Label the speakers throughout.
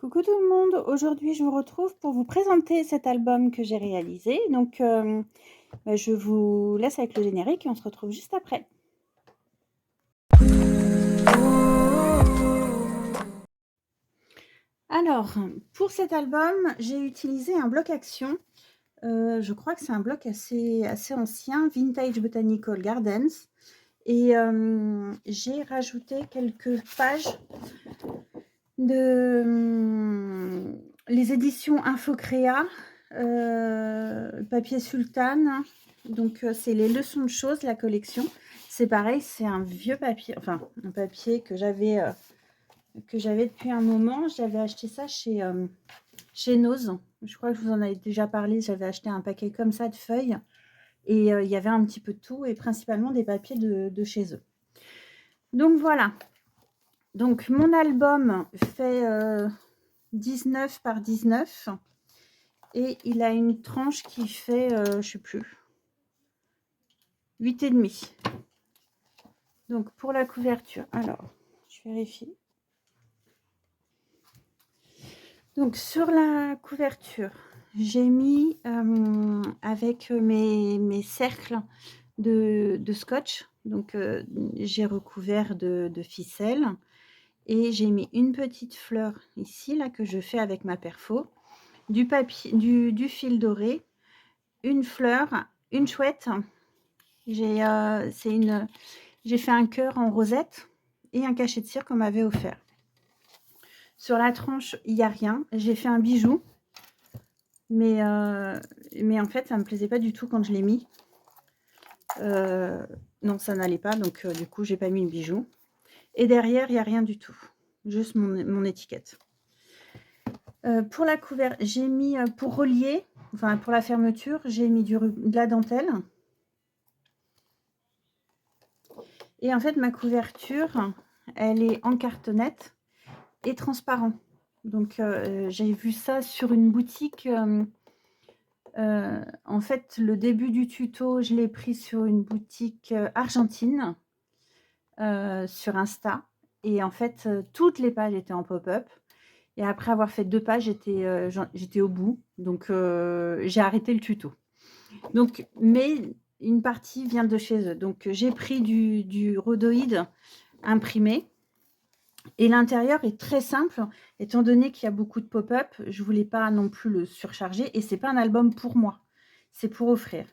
Speaker 1: Coucou tout le monde, aujourd'hui je vous retrouve pour vous présenter cet album que j'ai réalisé. Donc je vous laisse avec le générique et on se retrouve juste après. Alors, pour cet album, j'ai utilisé un bloc action. Je crois que c'est un bloc assez ancien, Vintage Botanical Gardens. Et j'ai rajouté quelques pages de les éditions Infocréa, papier sultane. Donc c'est les leçons de choses, la collection. C'est pareil, c'est un vieux papier, enfin un papier que j'avais depuis un moment. J'avais acheté ça chez Nose. Je crois que je vous en avais déjà parlé. J'avais acheté un paquet comme ça de feuilles et il y avait un petit peu de tout et principalement des papiers de chez eux. Donc voilà. Donc mon album fait 19 par 19 et il a une tranche qui fait, je sais plus, 8,5. Donc pour la couverture, alors je vérifie. Donc sur la couverture, j'ai mis avec mes cercles de scotch. Donc j'ai recouvert de ficelle et j'ai mis une petite fleur ici là que je fais avec ma perfo, du papier, du fil doré, une fleur, une chouette. J'ai fait un cœur en rosette et un cachet de cire qu'on m'avait offert. Sur la tranche, il n'y a rien. J'ai fait un bijou, mais en fait, ça ne me plaisait pas du tout quand je l'ai mis. Non, ça n'allait pas, donc du coup, j'ai pas mis le bijou. Et derrière, il n'y a rien du tout, juste mon étiquette. Pour la couverture, j'ai mis, pour relier, enfin pour la fermeture, j'ai mis de la dentelle. Et en fait, ma couverture, elle est en cartonnette et transparent. Donc, j'ai vu ça sur une boutique. En fait, le début du tuto, je l'ai pris sur une boutique argentine, sur Insta. Et en fait, toutes les pages étaient en pop-up. Et après avoir fait 2 pages, j'étais au bout. Donc, j'ai arrêté le tuto. Donc, mais une partie vient de chez eux. Donc, j'ai pris du rhodoïde imprimé. Et l'intérieur est très simple, étant donné qu'il y a beaucoup de pop-up. Je ne voulais pas non plus le surcharger. Et ce n'est pas un album pour moi, c'est pour offrir.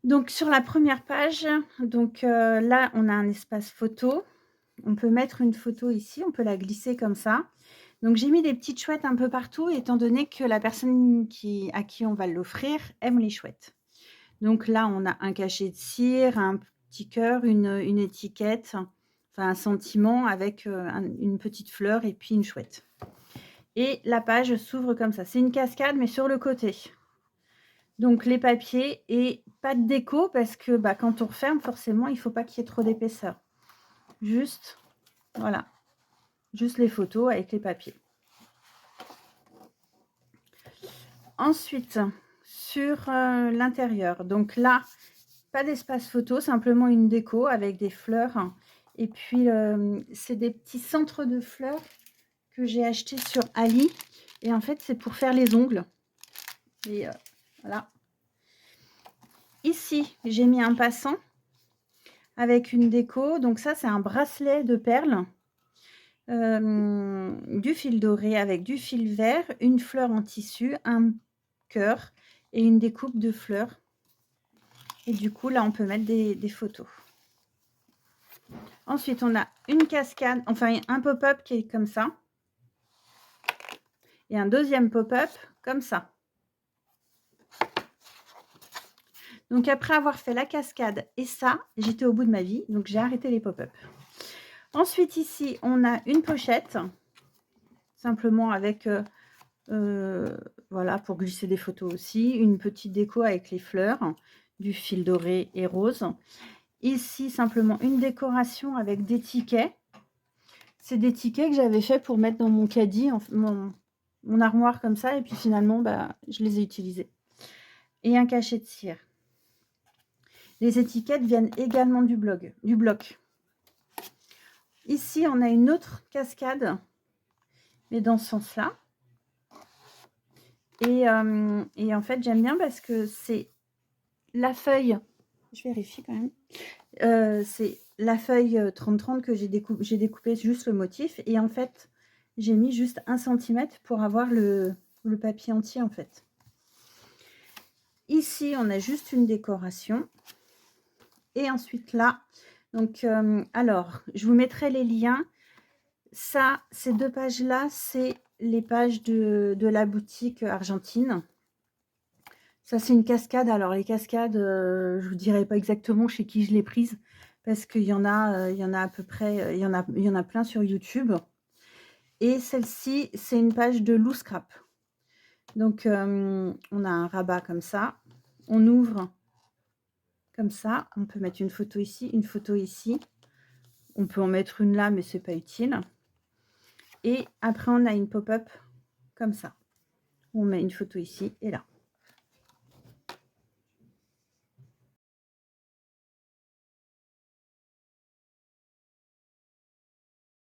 Speaker 1: Donc, sur la première page, donc, là, on a un espace photo. On peut mettre une photo ici, on peut la glisser comme ça. Donc, j'ai mis des petites chouettes un peu partout, étant donné que la personne à qui on va l'offrir aime les chouettes. Donc là, on a un cachet de cire, un petit cœur, une étiquette, enfin un sentiment avec une petite fleur et puis une chouette. Et la page s'ouvre comme ça. C'est une cascade, mais sur le côté. Donc les papiers et pas de déco parce que quand on referme, forcément, il ne faut pas qu'il y ait trop d'épaisseur. Juste, voilà, juste les photos avec les papiers. Ensuite, sur l'intérieur, donc là, pas d'espace photo, simplement une déco avec des fleurs. Et puis, c'est des petits centres de fleurs que j'ai achetés sur Ali. Et en fait, c'est pour faire les ongles. Et voilà. Ici, j'ai mis un passant avec une déco. Donc ça, c'est un bracelet de perles. Du fil doré avec du fil vert, une fleur en tissu, un cœur et une découpe de fleurs. Et du coup, là, on peut mettre des photos. Ensuite, on a une cascade, enfin un pop-up qui est comme ça. Et un deuxième pop-up comme ça. Donc, après avoir fait la cascade et ça, j'étais au bout de ma vie. Donc, j'ai arrêté les pop-up. Ensuite, ici, on a une pochette. Simplement avec, voilà, pour glisser des photos aussi. Une petite déco avec les fleurs, du fil doré et rose. Ici, simplement une décoration avec des tickets. C'est des tickets que j'avais fait pour mettre dans mon caddie, mon armoire comme ça. Et puis finalement, je les ai utilisés. Et un cachet de cire. Les étiquettes viennent également du bloc. Ici, on a une autre cascade mais dans ce sens-là. Et en fait, j'aime bien parce que c'est la feuille, je vérifie quand même, c'est la feuille 30-30 que j'ai découpé juste le motif et en fait, j'ai mis juste 1 centimètre pour avoir le papier entier, en fait. Ici, on a juste une décoration et ensuite là, donc alors, je vous mettrai les liens. Ça, ces 2 pages-là, c'est les pages de la boutique argentine. Ça, c'est une cascade. Alors les cascades, je vous dirai pas exactement chez qui je l'ai prise parce qu'il y en a, il y en a à peu près, il y en a plein sur YouTube et celle-ci, c'est une page de Loose Scrap. Donc on a un rabat comme ça, on ouvre comme ça, on peut mettre une photo ici, une photo ici. On peut en mettre une là, mais c'est pas utile. Et après, on a une pop-up comme ça. On met une photo ici et là.